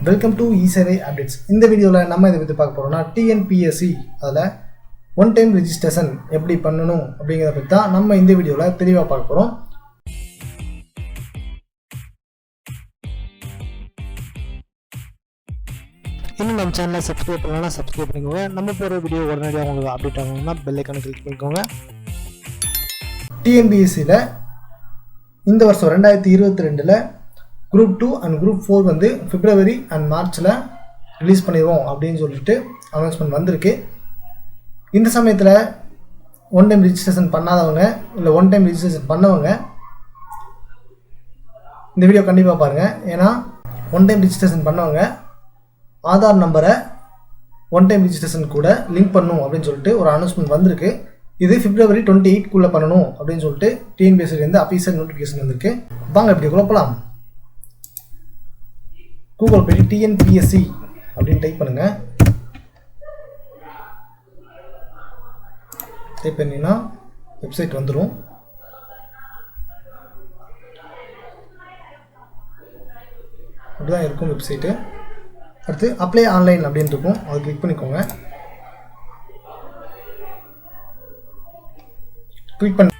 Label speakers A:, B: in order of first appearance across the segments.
A: Welcome to e-Sevai updates. இந்த வீடியோவில் நம்ம இதை பற்றி பார்க்க போகிறோம்னா டிஎன்பிஎஸ்சி அதில் ஒன் டைம் ரெஜிஸ்ட்ரேஷன் எப்படி பண்ணணும் அப்படிங்கிறத பற்றி தான் நம்ம இந்த வீடியோவில் தெளிவாக பார்க்க போகிறோம். இன்னும் நம்ம சேனலை சப்ஸ்கிரைப் பண்ணலாம், சப்ஸ்கிரைப் பண்ணிக்கோங்க. நம்ம போகிற வீடியோ உடனடியாக உங்களுக்கு அப்டேட் ஆகணும்னா பெல் ஐக்கானை கிளிக் பண்ணிக்கோங்க. டிஎன்பிஎஸ்சியில் இந்த வருஷம் 2022 குரூப் 2 அண்ட் குரூப் 4 வந்து பிப்ரவரி அண்ட் மார்ச்சில் ரிலீஸ் பண்ணிடுவோம் அப்படின்னு சொல்லிட்டு அனௌன்ஸ்மெண்ட் வந்திருக்கு. இந்த சமயத்தில் ஒன் டைம் ரிஜிஸ்ட்ரேஷன் பண்ணாதவங்க இல்லை ஒன் டைம் ரிஜிஸ்ட்ரேஷன் பண்ணவங்க இந்த வீடியோ கண்டிப்பாக பாருங்கள். ஏன்னா ஒன் டைம் ரிஜிஸ்ட்ரேஷன் பண்ணவங்க ஆதார் நம்பரை ஒன் டைம் ரிஜிஸ்ட்ரேஷன் கூட லிங்க் பண்ணணும் அப்படின்னு சொல்லிட்டு ஒரு அனௌன்ஸ்மெண்ட் வந்திருக்கு. இது பிப்ரவரி 28 பண்ணணும் அப்படின்னு சொல்லிட்டு டிஎன்பிஎஸ்சிலேருந்து அஃபீஷியல் நோட்டிஃபிகேஷன் வந்திருக்கு. வாங்க இப்படி குழப்பலாம். கூகுள் போய் டிஎன்பிஎஸ்சி அப்படின்னு டைப் பண்ணுங்க. டைப் பண்ணிங்கன்னா வெப்சைட் வந்துடும். அப்படிதான் இருக்கும் வெப்சைட்டு. அடுத்து அப்ளை ஆன்லைன் அப்படின்னு இருக்கும், அதை கிளிக் பண்ணிக்கோங்க. கிளிக் பண்ணி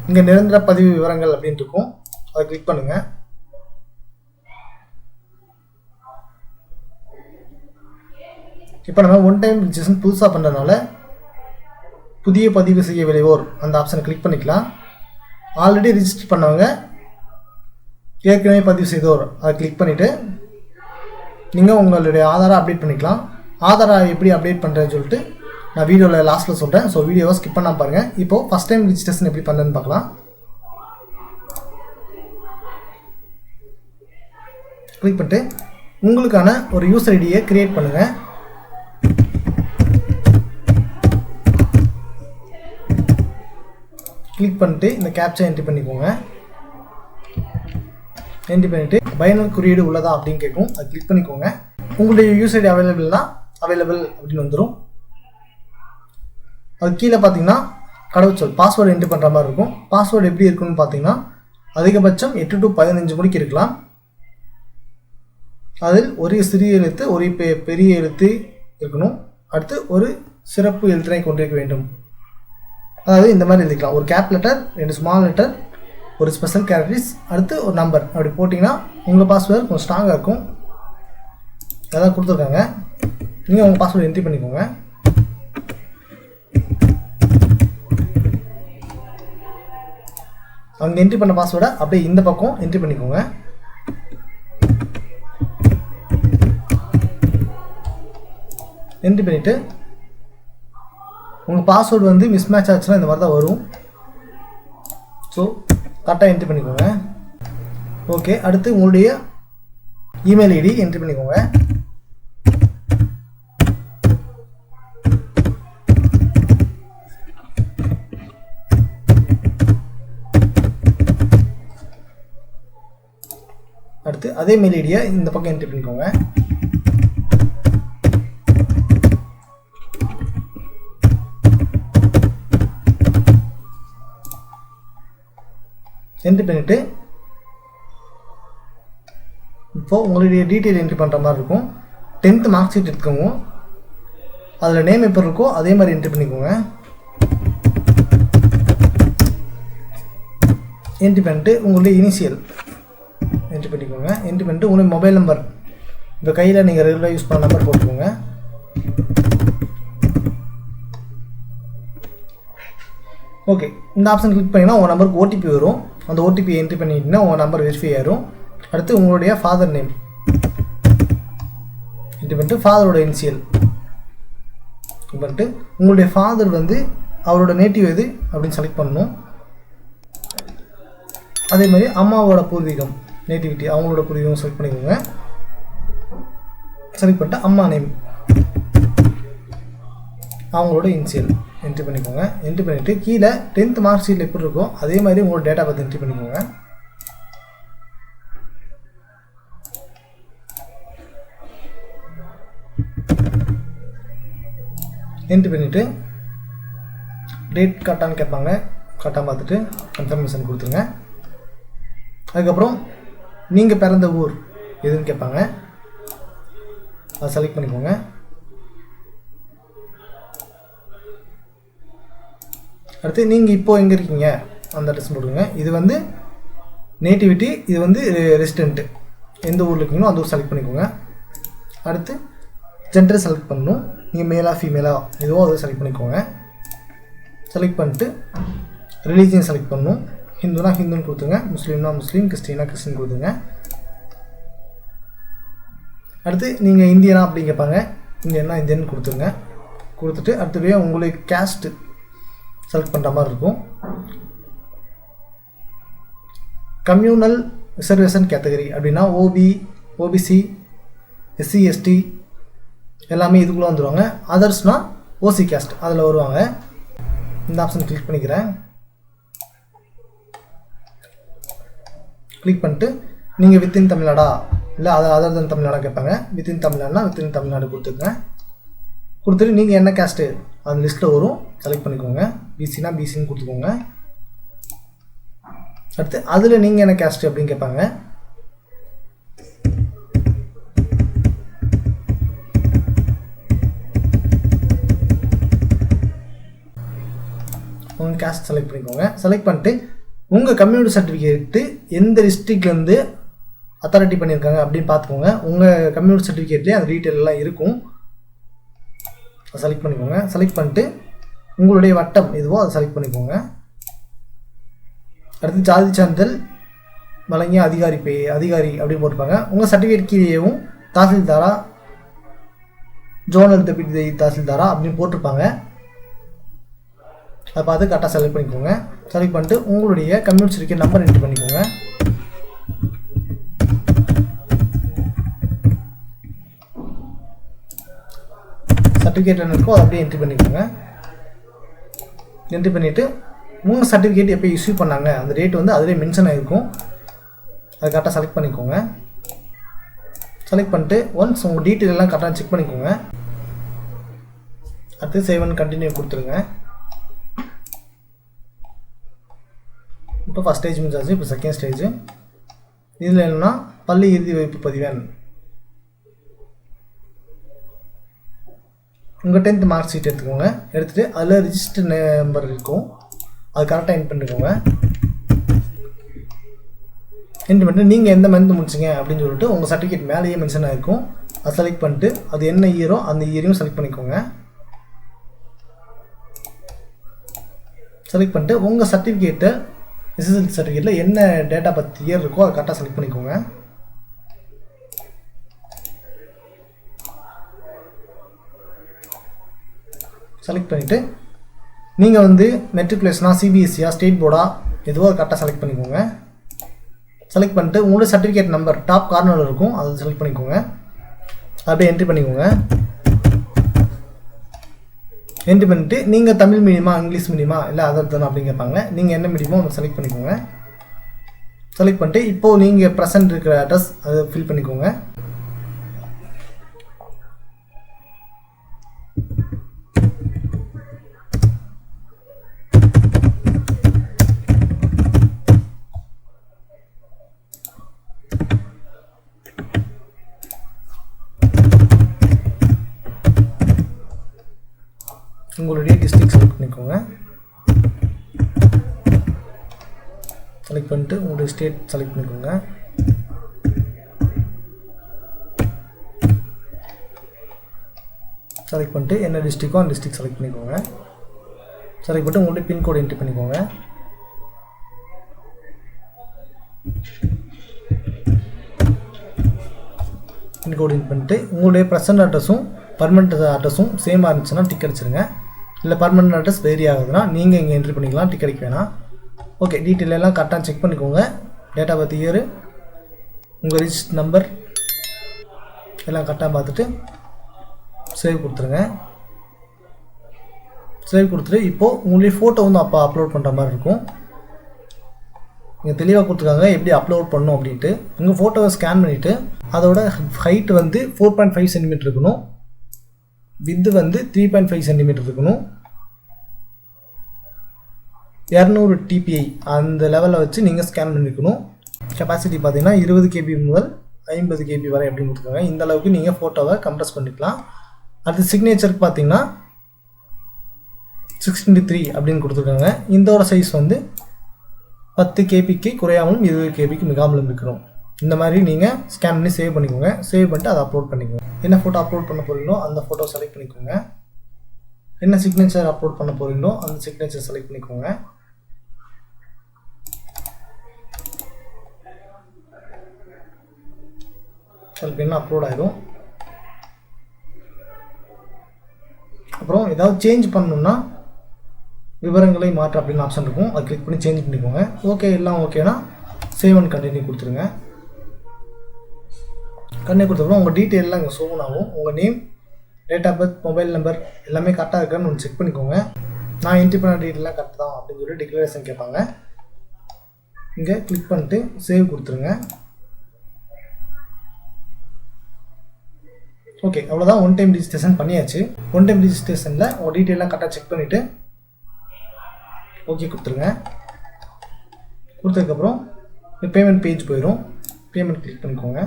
A: இங்கே நிரந்தர பதிவு விவரங்கள் அப்படின்னு இருக்கும், அதை கிளிக் பண்ணுங்க. இப்போ நம்ம ஒன் டைம் ரிஜிஸ்ட்ரேஷன் புதுசாக பண்ணுறதுனால புதிய பதிவு செய்ய விளைவோர் அந்த ஆப்ஷனை கிளிக் பண்ணிக்கலாம். ஆல்ரெடி ரிஜிஸ்டர் பண்ணவங்க ஏற்கனவே பதிவு செய்தோர் அதை கிளிக் பண்ணிவிட்டு நீங்கள் உங்களுடைய ஆதாரை அப்டேட் பண்ணிக்கலாம். ஆதாரை எப்படி அப்டேட் பண்ணுறேன்னு சொல்லிட்டு நான் வீடியோவில் லாஸ்ட்டில் சொல்கிறேன். ஸோ வீடியோவை ஸ்கிப் பண்ணால் பாருங்கள். இப்போது ஃபஸ்ட் டைம் ரிஜிஸ்ட்ரேஷன் எப்படி பண்ணுறதுன்னு பார்க்கலாம். கிளிக் பண்ணிட்டு உங்களுக்கான ஒரு யூசர் ஐடியை க்ரியேட் பண்ணுங்கள். கிளிக் பண்ணிட்டு இந்த கேப்சா என்ட்ரி பண்ணிக்கோங்க. என்ட்ரி பண்ணிவிட்டு பயனர் குறியீடு உள்ளதா அப்படின்னு கேட்கும், அதை கிளிக் பண்ணிக்கோங்க. உங்களுடைய யூசர் ஐடி அவைலபிள்னா அவைலபிள் அப்படின்னு வந்துடும். அது கீழே பார்த்தீங்கன்னா கடவுச்சொல் பாஸ்வேர்டு என்ட்ரி பண்ணுற மாதிரி இருக்கும். பாஸ்வேர்டு எப்படி இருக்குன்னு பார்த்தீங்கன்னா அதிகபட்சம் 8 to 15 முடிக்கு இருக்கலாம். அதில் ஒரு சிறிய எழுத்து ஒரு பெரிய எழுத்து இருக்கணும். அடுத்து ஒரு சிறப்பு எழுத்தினை கொண்டிருக்க வேண்டும். அதாவது இந்த மாதிரி எழுதிக்கலாம். ஒரு கேப் லெட்டர், 2 ஸ்மால் லெட்டர், ஒரு ஸ்பெஷல் கேரக்டர்ஸ், அடுத்து ஒரு நம்பர். அப்படி போட்டிங்கன்னா உங்கள் பாஸ்வேர்டு கொஞ்சம் ஸ்ட்ராங்காக இருக்கும். அதான் கொடுத்துருக்காங்க. நீங்கள் உங்கள் பாஸ்வேர்டு என்ட்ரி பண்ணிக்கோங்க. அவங்க என்ட்ரி பண்ண பாஸ்வேர்டை அப்படியே இந்த பக்கம் என்ட்ரி பண்ணிக்கோங்க. என்ட்ரி பண்ணிவிட்டு உங்கள் பாஸ்வேர்டு வந்து மிஸ்மேட்ச் ஆச்சுன்னா இந்த மாதிரி தான் வரும். ஸோ கரெக்டாக என்ட்ரி பண்ணிக்கோங்க. ஓகே, அடுத்து உங்களுடைய இமெயில் ஐடி என்ட்ரி பண்ணிக்கோங்க. அடுத்து அதே மெயில் ஐடியை இந்த பக்கம் என்ட்ரி பண்ணிக்கோங்க. என்ட்ரி பண்ணிவிட்டு இப்போது உங்களுடைய டீட்டெயில் என்ட்ரி பண்ணுற மாதிரி இருக்கும். 10th மார்க் ஷீட் எடுத்துக்கோங்க. அதில் நேம் எப்போ இருக்கோ அதே மாதிரி என்ட்ரி பண்ணிக்கோங்க. என்ட்ரி பண்ணிட்டு உங்களுடைய இனிஷியல் என்ட்ரி பண்ணிக்கோங்க. என்ட்ரி பண்ணிட்டு உங்களுடைய மொபைல் நம்பர், இப்போ கையில் நீங்கள் ரெகுலராக யூஸ் பண்ண நம்பர் போட்டுக்கோங்க. ஓகே, இந்த ஆப்ஷன் கிளிக் பண்ணிங்கன்னா உங்கள் நம்பருக்கு ஓடிபி வரும். அந்த ஓடிபி என்ட்ரி பண்ணிட்டீங்கன்னா உங்கள் நம்பர் வெரிஃபை ஆயிரும். அடுத்து உங்களுடைய ஃபாதர் நேம் என்ட்ரி பண்ணிட்டு ஃபாதரோட இனிஷியல் பண்ணிட்டு உங்களுடைய ஃபாதர் வந்து அவரோட நேட்டிவ் எது அப்படின்னு செலக்ட் பண்ணணும். அதே மாதிரி அம்மாவோட பூர்வீகம் நேட்டிவிட்டி அவங்களோட பூர்வீகம் செலக்ட் பண்ணிக்கோங்க. செலக்ட் பண்ணிட்டு அம்மா நேம் அவங்களோட இனிஷியல் என்ட்ரி பண்ணிக்கோங்க. என்ட்ரி பண்ணிவிட்டு கீழே 10th மார்க் ஷீட்டில் எப்படி இருக்கோ அதே மாதிரி உங்களோட டேட்டா பற்றி என்ட்ரி பண்ணிக்கோங்க. என்ட்ரி பண்ணிவிட்டு டேட் கரெக்டானு கேட்பாங்க. கரெக்டாக பார்த்துட்டு கன்ஃபர்மேஷன் கொடுத்துருங்க. அதுக்கப்புறம் நீங்கள் பிறந்த ஊர் எதுன்னு கேட்பாங்க, அதை செலக்ட் பண்ணிக்கோங்க. அடுத்து நீங்கள் இப்போது எங்கே இருக்கீங்க அந்த அட்ரஸ் போடுங்க. இது வந்து நேட்டிவிட்டி, இது வந்து ரெசிடென்ட்டு, எந்த ஊரில் இருக்கீங்களோ அந்த ஊர் செலக்ட் பண்ணிக்கோங்க. அடுத்து ஜெண்டர் செலக்ட் பண்ணணும். நீங்கள் மேலா ஃபீமேலா எதுவோ அதை செலக்ட் பண்ணிக்கோங்க. செலக்ட் பண்ணிட்டு ரிலீஜியன் செலக்ட் பண்ணணும். ஹிந்துனா ஹிந்துன்னு கொடுத்துங்க, முஸ்லீம்னா முஸ்லீம், கிறிஸ்டின்னா கிறிஸ்டின் கொடுத்துங்க. அடுத்து நீங்கள் இந்தியனா அப்படின்னு கேட்பாங்க, இந்தியன்னா இந்தியன் கொடுத்துருங்க. கொடுத்துட்டு அடுத்தபடியாக உங்களுக்கு கேஸ்ட்டு செலக்ட் பண்ணுற மாதிரி இருக்கும். கம்யூனல் ரிசர்வேஷன் கேட்டகரி அப்படின்னா ஓபிசி, எஸ்சி, எஸ்டி எல்லாமே இதுக்குள்ளே வந்துடுவாங்க. அதர்ஸ்னால் ஓசி கேஸ்ட் அதில் வருவாங்க. இந்த ஆப்ஷன் கிளிக் பண்ணிக்கிறேன். கிளிக் பண்ணிட்டு நீங்கள் வித்தின் தமிழ்நாடா இல்லை அதர் தன் தமிழ்நாடா கேட்பாங்க. வித்தின் தமிழ்நாடுனா வித்தின் தமிழ்நாடு கொடுத்துருங்க. கொடுத்துட்டு நீங்கள் என்ன கேஸ்ட்டு அந்த லிஸ்ட்டில் வரும் செலக்ட் பண்ணிக்கோங்க. பிசினா பிசின்னு கொடுத்துக்கோங்க. அடுத்து அதில் நீங்கள் என்ன கேஸ்ட்டு அப்படின்னு கேட்பாங்க. உங்கள் கேஸ்ட் செலக்ட் பண்ணிக்கோங்க. செலக்ட் பண்ணிட்டு உங்கள் கம்யூனிட்டி சர்டிஃபிகேட்டு எந்த டிஸ்ட்ரிக்ட்லேருந்து அத்தாரிட்டி பண்ணியிருக்காங்க அப்படின்னு பார்த்துக்கோங்க. உங்கள் கம்யூனிட்டி சர்டிஃபிகேட்லேயே அந்த டீட்டெயில் எல்லாம் இருக்கும். அதை செலக்ட் பண்ணிக்கோங்க. செலக்ட் பண்ணிட்டு உங்களுடைய வட்டம் எதுவோ அதை செலக்ட் பண்ணிக்கோங்க. அடுத்து ஜாதி சான்றிதழ் வழங்கிய அதிகாரி அப்படின்னு போட்டிருப்பாங்க. உங்கள் சர்டிஃபிகேட் கீழேயும் தாசில்தாரா, ஜோனல் டெப்யூட்டி தாசில்தாரா அப்படின்னு போட்டிருப்பாங்க. அதை பார்த்து கரெக்டாக செலக்ட் பண்ணிக்கோங்க. செலக்ட் பண்ணிட்டு உங்களுடைய கம்யூனிட்டி சர்டிஃபிகேட் நம்பர் என்ட்ரி பண்ணிக்கோங்க. சர்டிஃபிகேட் என்ன இருக்கோ அதை அப்படியே என்ட்ரி பண்ணிக்கோங்க. என்ட்ரி பண்ணிவிட்டு உங்கள் சர்டிஃபிகேட் எப்போ இஷ்யூ பண்ணாங்க அந்த டேட் வந்து அதிலே மென்ஷன் ஆகிருக்கும். அதை கரெக்டாக செலக்ட் பண்ணிக்கோங்க. செலக்ட் பண்ணிட்டு ஒன்ஸ் உங்கள் டீட்டெயில் எல்லாம் கரெக்டாக செக் பண்ணிக்கோங்க. அடுத்து சேவ் அண்ட் கண்டினியூ கொடுத்துருங்க. இப்போ ஃபஸ்ட் ஸ்டேஜ் முடிஞ்சாச்சு. இப்போ செகண்ட் ஸ்டேஜ். இதில் என்னென்னா பள்ளி இறுதி வகுப்பு பதிவேன். உங்கள் 10th மார்க் ஷீட் எடுத்துக்கோங்க. எடுத்துகிட்டு அதில் ரிஜிஸ்டர் நம்பர் இருக்கும், அது கரெக்டாக என்ட்ரி பண்ணிக்கோங்க. என்ட்ரி பண்ணிட்டு நீங்கள் எந்த மந்த் முடிச்சிங்க அப்படின்னு சொல்லிட்டு உங்கள் சர்டிஃபிகேட் மேலேயே மென்ஷன் ஆகிருக்கும். அதை செலக்ட் பண்ணிட்டு அது என்ன இயரோ அந்த இயரையும் செலக்ட் பண்ணிக்கோங்க. செலக்ட் பண்ணிட்டு உங்கள் சர்டிஃபிகேட்டை எஸ்எஸ்எல்சி சர்டிஃபிகேட்டில் என்ன டேட்டா பற்றி இயர் இருக்கோ அதை கரெக்டாக செலக்ட் பண்ணிக்கோங்க. செலக்ட் பண்ணிவிட்டு நீங்கள் வந்து மெட்ரிகுலேஷனா சிபிஎஸ்சியா ஸ்டேட் போர்டா எதுவோ கரெக்டாக செலக்ட் பண்ணிக்கோங்க. செலக்ட் பண்ணிட்டு உங்களோட சர்டிஃபிகேட் நம்பர் டாப் கார்னரில் இருக்கும், அதை செலக்ட் பண்ணிக்கோங்க. அப்படியே என்ட்ரி பண்ணிக்கோங்க. என்ட்ரி பண்ணிவிட்டு நீங்கள் தமிழ் மீடியமா இங்கிலீஷ் மீடியமா இல்லை அதர் தானே அப்படின்னு கேட்பாங்க. நீங்கள் என்ன மீடியமோ அதை செலக்ட் பண்ணிக்கோங்க. செலக்ட் பண்ணிட்டு இப்போது நீங்கள் ப்ரெசென்ட் இருக்கிற அட்ரஸ் அதை ஃபில் பண்ணிக்கோங்க. உங்களுடைய டிஸ்ட்ரிக்ட் செலக்ட் பண்ணிக்கோங்க. செலக்ட் பண்ணிட்டு உங்களுடைய ஸ்டேட் செலக்ட் பண்ணிக்கோங்க. செலக்ட் பண்ணிட்டு என்ன டிஸ்ட்ரிக்கோ அந்த டிஸ்ட்ரிக்ட் செலக்ட் பண்ணிக்கோங்க. செலக்ட் பண்ணிட்டு உங்களுடைய பின்கோடு என்ட்ரி பண்ணிக்கோங்க. பின்கோடு என்ட்ரி பண்ணிட்டு உங்களுடைய ப்ரெசன்ட் அட்ரஸும் பர்மனெண்ட் அட்ரஸும் சேமாக இருந்துச்சுன்னா டிக் அடிச்சிருங்க. இல்லை பர்மனெண்ட் அட்ரஸ் வேரி ஆகுதுன்னா நீங்கள் இங்கே என்ட்ரி பண்ணிக்கலாம், டிக் அடிக்க வேணாம். ஓகே, டீட்டெயில் எல்லாம் கரெக்டாக செக் பண்ணிக்கோங்க. டேட்டா பற்றி இயர், உங்கள் ரிஜிஸ்டர் நம்பர் எல்லாம் கரெக்டாக பார்த்துட்டு சேவ் கொடுத்துருங்க. சேவ் கொடுத்துட்டு இப்போது உங்களுடைய ஃபோட்டோ வந்து அப்போ அப்லோட் பண்ணுற மாதிரி இருக்கும். இங்கே தெளிவாக கொடுத்துருக்காங்க எப்படி அப்லோட் பண்ணணும் அப்படின்ட்டு. உங்கள் ஃபோட்டோவை ஸ்கேன் பண்ணிவிட்டு அதோட ஹைட் வந்து 4.5 சென்டிமீட்டர் இருக்கணும். வித்து வந்து 3.5 சென்டிமீட்டர் இருக்கணும். 200 TPI அந்த லெவலில் வச்சு நீங்கள் ஸ்கேன் பண்ணிக்கணும். கெப்பாசிட்டி பார்த்தீங்கன்னா 20 KB முதல் 50 KB வரை அப்படின்னு கொடுத்துருக்காங்க. இந்த அளவுக்கு நீங்கள் ஃபோட்டோவை கம்ப்ரஸ் பண்ணிக்கலாம். அடுத்து சிக்னேச்சருக்கு பார்த்தீங்கன்னா 6:3 அப்படின்னு கொடுத்துருக்காங்க. இதோட சைஸ் வந்து 10 KBக்கு குறையாமலும் 20 KBக்கு மிகாமலும் இருக்கணும். இந்த மாதிரி நீங்கள் ஸ்கேன் பண்ணி சேவ் பண்ணிக்கோங்க. சேவ் பண்ணிட்டு அதை அப்லோட் பண்ணிக்கோங்க. என்ன ஃபோட்டோ அப்லோட் பண்ண போகிறீங்களோ அந்த ஃபோட்டோ செலக்ட் பண்ணிக்கோங்க. என்ன சிக்னேச்சர் அப்லோட் பண்ண போகிறீங்களோ அந்த சிக்னேச்சர் செலக்ட் பண்ணிக்கோங்க. என்ன அப்லோட் ஆகிடும். அப்புறம் ஏதாவது சேஞ்ச் பண்ணணும்னா விவரங்களை மாற்ற அப்படின்னு ஆப்ஷன் இருக்கும். அதை கிளிக் பண்ணி சேஞ்ச் பண்ணிக்கோங்க. ஓகே எல்லாம் ஓகேனா சேவ் அண்ட் கண்டினியூ கொடுத்துருங்க. கண்டினியூ கொடுத்தப்பறம் உங்கள் டீட்டெயிலெலாம் இங்கே ஷோ ஆகும். உங்கள் name, date of birth, mobile number எல்லாமே கரெக்டாக இருக்கான்னு ஒன்று செக் பண்ணிக்கோங்க. நான் என்ட்ரி பண்ண டீட்டெயிலாம் கரெக்ட் தான் அப்படின்னு சொல்லி டிக்ளரேஷன் கேட்பாங்க. இங்கே கிளிக் பண்ணிட்டு சேவ் கொடுத்துருங்க. ஓகே அவ்வளோதான். ஒன் டைம் ரிஜிஸ்ட்ரேஷன் பண்ணியாச்சு. ஒன் டைம் ரிஜிஸ்ட்ரேஷனில் உங்கள் டீட்டெயிலாம் கரெக்டாக செக் பண்ணிவிட்டு ஓகே கொடுத்துருங்க. கொடுத்ததுக்கப்புறம் பேமெண்ட் பேஜ் போயிடும். பேமெண்ட் கிளிக் பண்ணிக்கோங்க.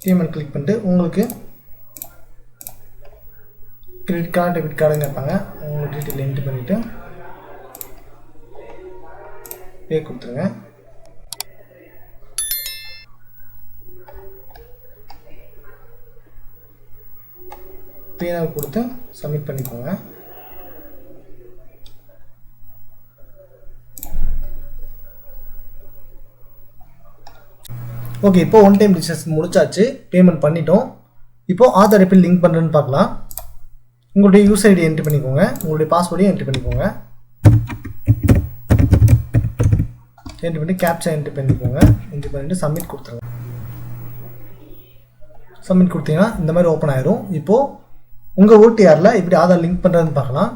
A: பேமெண்ட் கிளிக் பண்ணிட்டு உங்களுக்கு கிரெடிட் கார்டு, டெபிட் கார்டுன்னு கேட்பாங்க. உங்கள் டீட்டெயில் என்ட்ரி பண்ணிவிட்டு பே கொடுத்துருங்க. பேனாவை கொடுத்து சப்மிட் பண்ணிக்கோங்க. ஓகே இப்போ ஒன் டைம் ரிஜிஸ்ட்ரேஷன் முடிச்சாச்சு. பேமெண்ட் பண்ணிட்டோம். இப்போது ஆதார் எப்படி லிங்க் பண்ணுறதுன்னு பார்க்கலாம். உங்களுடைய யூசர் ஐடி என்ட்ரி பண்ணிக்கோங்க. உங்களுடைய பாஸ்வேர்டையும் என்ட்ரி பண்ணிக்கோங்க. என்ட்ரி பண்ணி கேப்சா என்ட்ரி பண்ணிக்கோங்க. என்ட்ரி பண்ணிட்டு சப்மிட் கொடுத்துருங்க. சப்மிட் கொடுத்தீங்கன்னா இந்த மாதிரி ஓப்பன் ஆயிரும். இப்போது உங்கள் ஓடிஆரில் எப்படி ஆதார் லிங்க் பண்ணுறதுன்னு பார்க்கலாம்.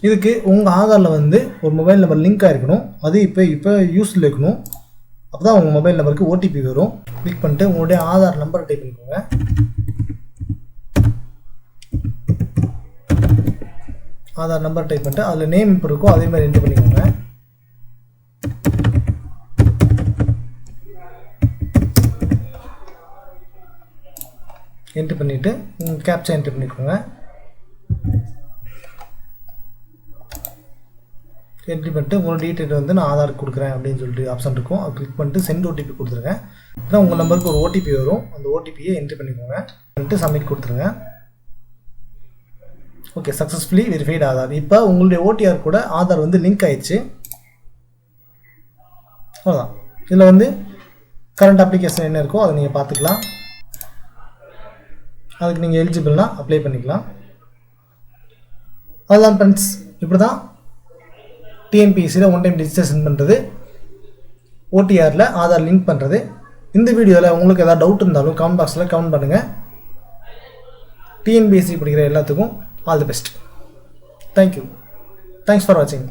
A: இதுக்கு உங்கள் ஆதாரில் வந்து ஒரு மொபைல் நம்பர் லிங்க் ஆகிருக்கணும். அது இப்போ யூஸில் இருக்கணும். அப்போ தான் உங்கள் மொபைல் நம்பருக்கு ஓடிபி வரும். கிளிக் பண்ணிட்டு உங்களுடைய ஆதார் நம்பரை டைப் பண்ணிக்கோங்க. ஆதார் நம்பர் டைப் பண்ணிட்டு அதில் நேம் இப்போ இருக்கோ அதே மாதிரி என்ட்ரி பண்ணிக்கோங்க. என்ட்ரி பண்ணிவிட்டு கேப்சா என்ட்ரி பண்ணிக்கோங்க. என்ட்ரி பண்ணிட்டு உங்களோட டீட்டெயில் வந்து நான் ஆதார் கொடுக்குறேன் அப்படின்னு சொல்லிட்டு ஆப்ஷன் இருக்கும். அது கிளிக் பண்ணிட்டு சென்ட் ஓடிபி கொடுத்துருங்க. அதான் உங்கள் நம்பருக்கு ஒரு ஓடிபி வரும். அந்த ஓடிபியை என்ட்ரி பண்ணிக்கோங்க. பண்ணிட்டு சப்மிட் கொடுத்துருங்க. Okay successfully verified Aadhaar. இப்போ உங்களுடைய ஓடிஆர் கூட ஆதார் வந்து லிங்க் ஆயிடுச்சு. அவ்வளோதான். இதில் வந்து கரண்ட் அப்ளிகேஷன் என்ன இருக்கோ அதை நீங்கள் பார்த்துக்கலாம். அதுக்கு நீங்கள் எலிஜிபிள்னா அப்ளை பண்ணிக்கலாம். அதுதான் ஃப்ரெண்ட்ஸ். இப்படி தான் டிஎன்பிஎஸ்சியில் ஒன் டைம் ரிஜிஸ்ட்ரேஷன் பண்ணுறது, ஓடிஆரில் ஆதார் லிங்க் பண்ணுறது. இந்த வீடியோவில் உங்களுக்கு எதாவது டவுட் இருந்தாலும் கமெண்ட் பாக்ஸில் கமெண்ட் பண்ணுங்கள். டிஎன்பிஎஸ்சி படிக்கிற எல்லாத்துக்கும் all the best. Thank you. Thanks for வாட்சிங்.